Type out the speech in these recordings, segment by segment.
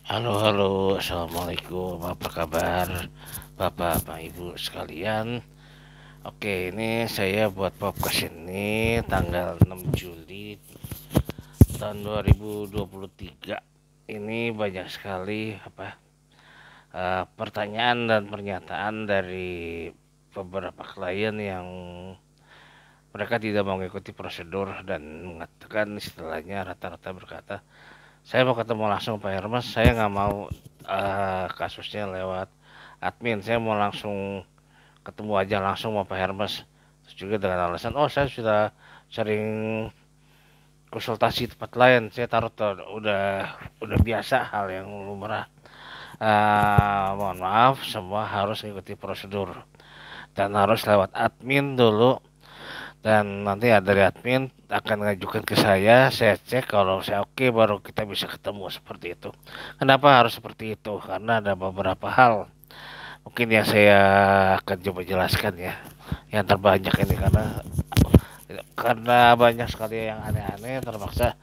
Halo, halo, assalamualaikum. Apa kabar, bapak, ibu sekalian? Oke, ini saya buat podcast ini tanggal 6 Juli tahun 2023. Ini banyak sekali pertanyaan dan pernyataan dari beberapa klien yang mereka tidak mengikuti prosedur dan mengatakan istilahnya rata-rata berkata, saya mau ketemu langsung Pak Hermes, saya nggak mau kasusnya lewat admin, saya mau langsung ketemu aja langsung sama Pak Hermes. Terus juga dengan alasan, oh saya sudah sering konsultasi tempat lain, saya taruh tuh, udah biasa hal yang lumrah. Mohon maaf, semua harus mengikuti prosedur dan harus lewat admin dulu, dan nanti dari admin akan ngajukan ke saya cek kalau saya oke baru kita bisa ketemu seperti itu. Kenapa harus seperti itu? Karena ada beberapa hal mungkin yang saya akan coba jelaskan ya. Yang terbanyak ini karena banyak sekali yang aneh-aneh, terpaksa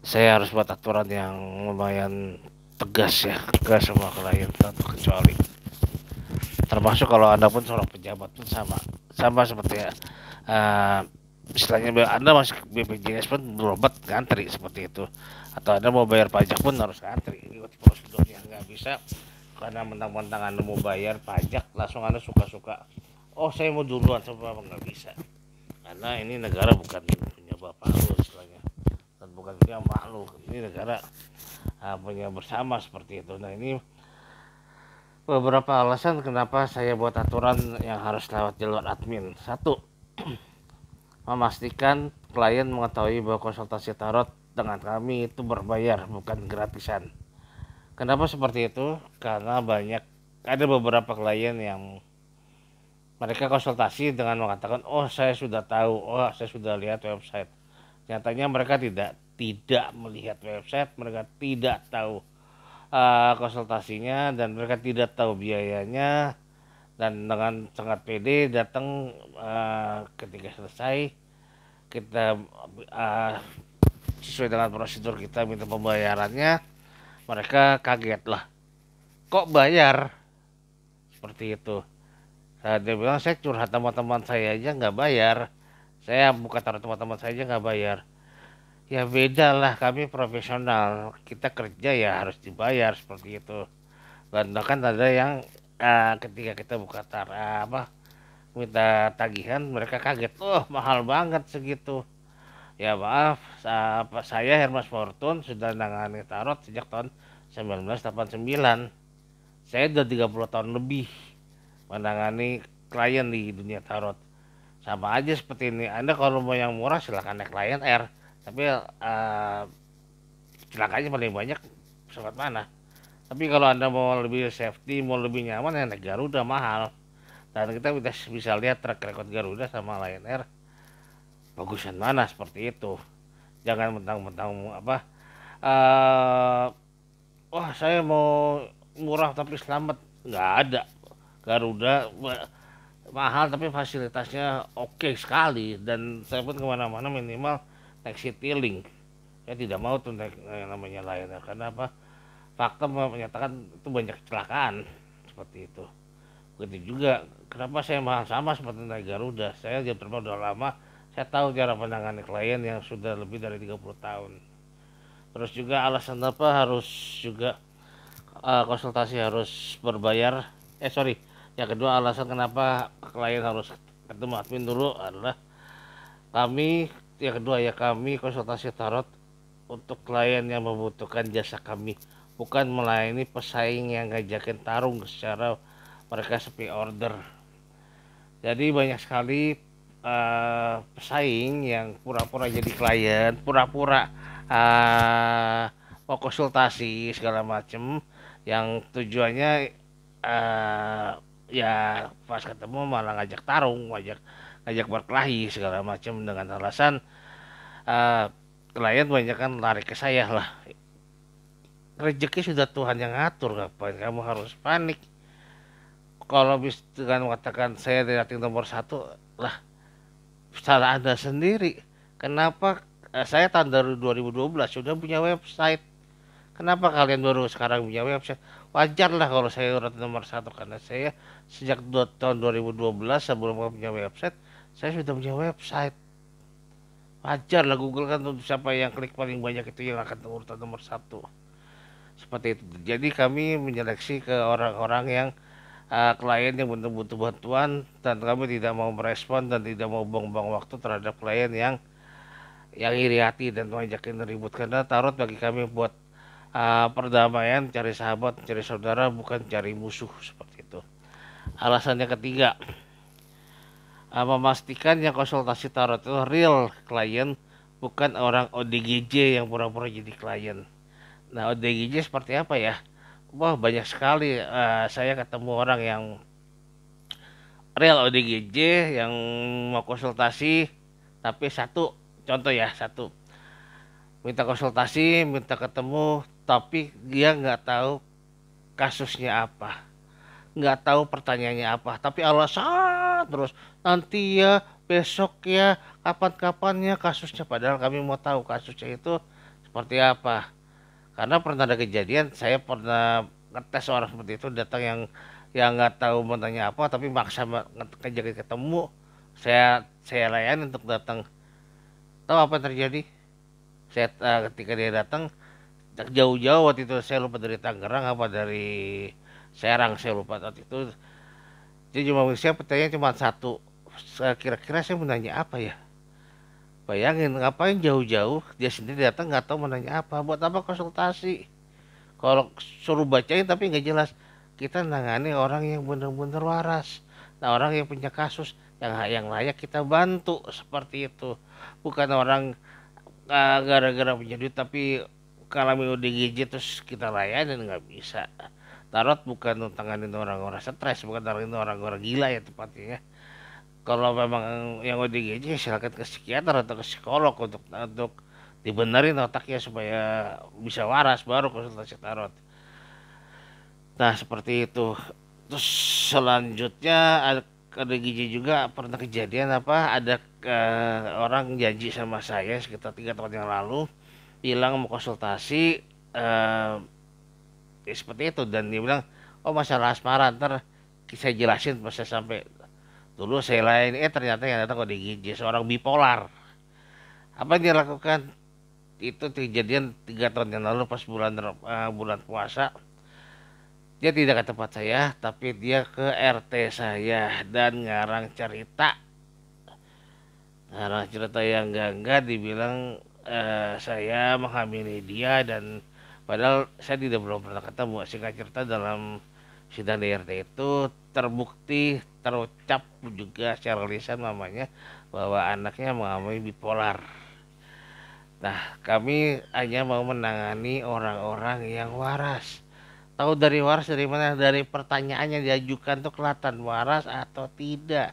saya harus buat aturan yang lumayan tegas ya ke semua klien tanpa kecuali. Termasuk kalau anda pun seorang pejabat pun sama sama seperti uh, istilahnya anda masuk BPJS pun berobat ngantri seperti itu, atau anda mau bayar pajak pun harus ngantri ikut prosedurnya. Nggak bisa karena mentang-mentang anda mau bayar pajak langsung anda suka-suka, oh saya mau duluan sama, nggak bisa, karena ini negara bukan punya bapak lu istilahnya, dan bukan punya mak lu, ini negara punya bersama seperti itu. Nah, ini beberapa alasan kenapa saya buat aturan yang harus lewat jalur admin. Satu, memastikan klien mengetahui bahwa konsultasi tarot dengan kami itu berbayar, bukan gratisan. Kenapa seperti itu? Karena ada beberapa klien yang mereka konsultasi dengan mengatakan, oh saya sudah tahu, oh saya sudah lihat website. Nyatanya mereka tidak melihat website, mereka tidak tahu konsultasinya, dan mereka tidak tahu biayanya, dan dengan sangat pede datang. Ketika selesai kita sesuai dengan prosedur kita minta pembayarannya, mereka kaget lah, kok bayar seperti itu. Dia bilang saya curhat sama teman saya aja nggak bayar, saya buka taruh teman-teman saya aja nggak bayar. Ya beda lah, kami profesional, kita kerja ya harus dibayar seperti itu. Dan bahkan ada yang ketika kita buka minta tagihan, mereka kaget, oh mahal banget segitu. Ya maaf, saya Hermas Fortun sudah nangani tarot sejak tahun 1989. Saya udah 30 tahun lebih menangani klien di dunia tarot. Sama aja seperti ini, Anda kalau mau yang murah silahkan naik Lion Air, tapi celakanya paling banyak pesawat mana. Tapi kalau Anda mau lebih safety, mau lebih nyaman, ya naik Garuda mahal. Dan kita bisa lihat track record Garuda sama Lion Air bagusan mana seperti itu. Jangan mentang-mentang uh, wah saya mau murah tapi selamat, nggak ada. Garuda mahal tapi fasilitasnya oke sekali, dan saya pun kemana-mana minimal naik Citylink. Saya tidak mau tuh naik yang namanya Lion Air, karena apa, fakta menyatakan itu banyak kecelakaan seperti itu. Begitu juga kenapa saya mahal sama seperti naik Garuda, saya dia terbang udah lama, saya tahu cara menangani klien yang sudah lebih dari 30 tahun. Terus juga alasan apa harus juga konsultasi harus berbayar, sorry, yang kedua alasan kenapa klien harus ketemu admin dulu adalah kami, yang kedua ya, kami konsultasi tarot untuk klien yang membutuhkan jasa kami, bukan melayani pesaing yang ngajakin tarung secara mereka sepi order. Jadi banyak sekali pesaing yang pura-pura jadi klien, pura-pura mau konsultasi segala macem, yang tujuannya ya pas ketemu malah ngajak tarung, ngajak ngajak berkelahi segala macam dengan alasan uh, klien banyak kan lari ke saya lah. Rezeki sudah Tuhan yang ngatur, ngapain kamu harus panik? Kalau bisa dengan mengatakan saya rating nomor satu lah, salah anda sendiri. Kenapa saya tahun dari 2012 sudah punya website, kenapa kalian baru sekarang punya website? Wajar lah kalau saya urat nomor satu, karena saya sejak tahun 2012 sebelum punya website, saya sudah punya website. Wajar lah, Google kan untuk siapa yang klik paling banyak itu yang akan urutan nomor satu. Seperti itu. Jadi kami menyeleksi ke orang-orang yang klien yang benar butuh bantuan, dan kami tidak mau merespon dan tidak mau buang-buang waktu terhadap klien yang iri hati dan mengajakin ribut, karena tarot bagi kami buat perdamaian, cari sahabat, cari saudara, bukan cari musuh, seperti itu. Alasan yang ketiga, memastikan yang konsultasi tarot itu real klien, bukan orang ODGJ yang pura-pura jadi klien. Nah, ODGJ seperti apa ya? Wah, banyak sekali. Saya ketemu orang yang real ODGJ yang mau konsultasi, tapi satu contoh ya, satu minta konsultasi, minta ketemu, tapi dia nggak tahu kasusnya apa, nggak tahu pertanyaannya apa, tapi alasan terus, nanti ya, besok ya, kapan-kapannya kasusnya, padahal kami mau tahu kasusnya itu seperti apa. Karena pernah ada kejadian, saya pernah ngetes orang seperti itu, datang yang nggak tahu mau tanya apa, tapi maksa ngajakin ketemu. Saya layani untuk datang. Tahu apa yang terjadi? Saya ketika dia datang jauh-jauh, waktu itu saya lupa dari Tangerang apa dari Serang, saya lupa waktu itu. Dia cuma, saya pertanyaan cuma satu. Kira-kira saya menanya apa ya? Bayangin, ngapain jauh-jauh, dia sendiri datang nggak tahu menanya apa, buat apa konsultasi? Kalau suruh bacain tapi nggak jelas. Kita nangani orang yang benar-benar waras. Nah, orang yang punya kasus yang layak kita bantu, seperti itu. Bukan orang gara-gara punya duit tapi kalami ODGJ terus kita layanin, nggak bisa. Tarot bukan tanganin orang-orang stres, bukan tanganin orang-orang gila ya tepatnya. Kalau memang yang ODGJ silakan ke psikiater atau ke psikolog untuk dibenerin otaknya supaya bisa waras, baru konsultasi tarot. Nah, seperti itu. Terus selanjutnya ada gizi juga, pernah kejadian apa, ada orang janji sama saya sekitar 3 tahun yang lalu, bilang mau konsultasi, ya seperti itu, dan dia bilang, oh masalah asmara, ntar saya jelasin pas saya sampai. Dulu saya lain, ternyata yang datang kok digiji seorang bipolar. Apa yang dia lakukan? Itu kejadian 3 tahun yang lalu pas bulan puasa. Dia tidak ke tempat saya, tapi dia ke RT saya dan ngarang cerita yang enggak, dibilang saya menghamili dia, dan padahal saya tidak belum pernah ketemu. Singkat cerita, dalam sidang DRT itu terbukti, terucap juga secara lisan namanya, bahwa anaknya mengalami bipolar. Nah, kami hanya mau menangani orang-orang yang waras. Tahu dari waras dari mana? Dari pertanyaannya diajukan tuh kelihatan waras atau tidak.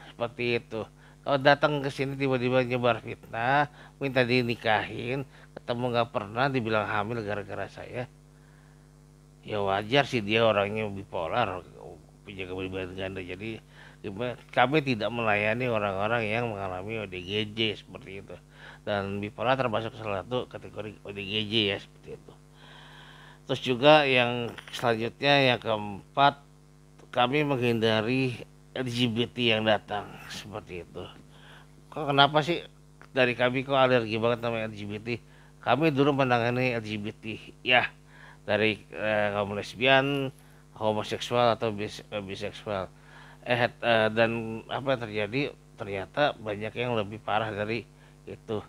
Seperti itu. Kalau datang ke sini tiba-tiba nyebar fitnah, minta dinikahin, ketemu nggak pernah, dibilang hamil gara-gara saya. Ya wajar sih, dia orangnya bipolar, punya kepribadian ganda. Jadi kami tidak melayani orang-orang yang mengalami ODGJ seperti itu. Dan bipolar termasuk salah satu kategori ODGJ ya, seperti itu. Terus juga yang selanjutnya, yang keempat, kami menghindari LGBT yang datang, seperti itu. Kok kenapa sih dari kami kok alergi banget sama LGBT? Kami dulu menangani LGBT ya, dari kaum lesbian, homoseksual atau biseksual. Dan apa yang terjadi? Ternyata banyak yang lebih parah dari itu.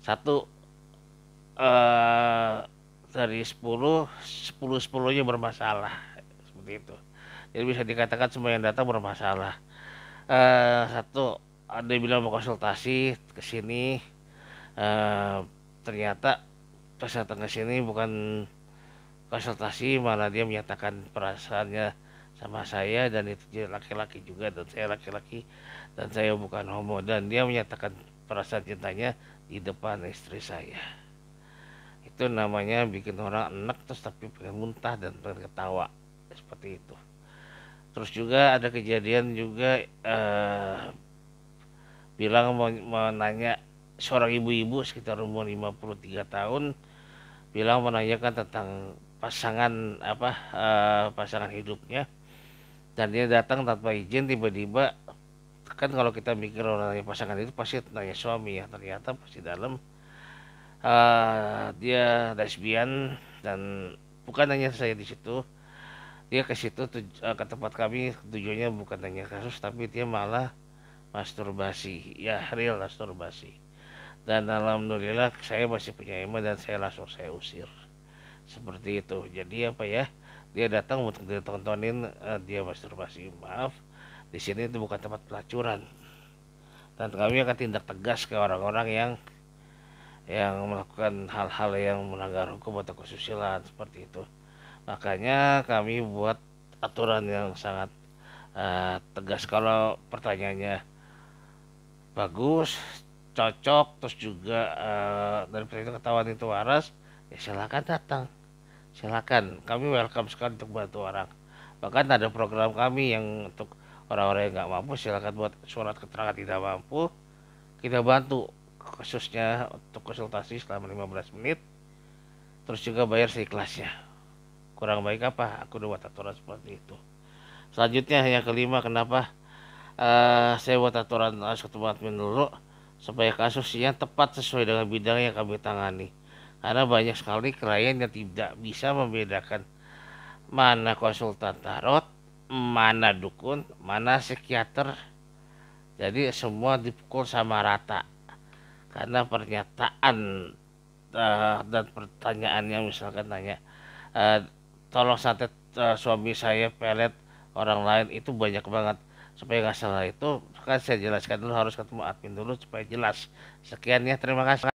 Satu, eh, dari 10 nya bermasalah, seperti itu. Jadi bisa dikatakan semua yang datang bermasalah. Satu, ada yang bilang mau konsultasi ke sini, eh, ternyata pas datang ke sini bukan konsultasi, malah dia menyatakan perasaannya sama saya, dan itu dia laki-laki juga dan saya laki-laki, dan saya bukan homo, dan dia menyatakan perasaan cintanya di depan istri saya. Itu namanya bikin orang enak, terus tapi pengen muntah dan pengen ketawa, seperti itu. Terus juga ada kejadian juga, bilang mau nanya, seorang ibu-ibu sekitar umur 53 tahun, bilang menanyakan tentang pasangan apa pasangan hidupnya, dan dia datang tanpa izin tiba-tiba. Kan kalau kita mikir orang yang pasangan itu pasti nanya suami, ya ternyata pas di dalam dia lesbian. Dan bukan hanya saya di situ, dia ke situ ke tempat kami tujuannya bukan hanya kasus, tapi dia malah masturbasi, ya real masturbasi. Dan alhamdulillah saya masih punya iman dan saya usir seperti itu. Jadi apa ya, dia datang untuk ditontonin dia masturbasi. Maaf, di sini itu bukan tempat pelacuran, dan kami akan tindak tegas ke orang-orang yang melakukan hal-hal yang melanggar hukum atau kesusilaan seperti itu. Makanya kami buat aturan yang sangat tegas. Kalau pertanyaannya bagus, cocok, terus juga dari itu ketahuan itu waras, ya silakan datang, silakan. Kami welcome sekali untuk bantu orang. Bahkan ada program kami yang untuk orang-orang yang nggak mampu, silakan buat surat keterangan tidak mampu, kita bantu khususnya untuk konsultasi selama 15 menit, terus juga bayar seikhlasnya. Kurang baik apa, aku udah buat aturan seperti itu. Selanjutnya yang kelima, kenapa saya buat aturan harus ketemu admin dulu, supaya kasusnya tepat sesuai dengan bidang yang kami tangani. Karena banyak sekali klien yang tidak bisa membedakan mana konsultan tarot, mana dukun, mana psikiater. Jadi semua dipukul sama rata karena pernyataan dan pertanyaannya, misalkan tanya tolong santet suami saya pelet orang lain, itu banyak banget. Supaya nggak salah itu kan saya jelaskan dulu, harus ketemu admin dulu supaya jelas. Sekian ya, terima kasih.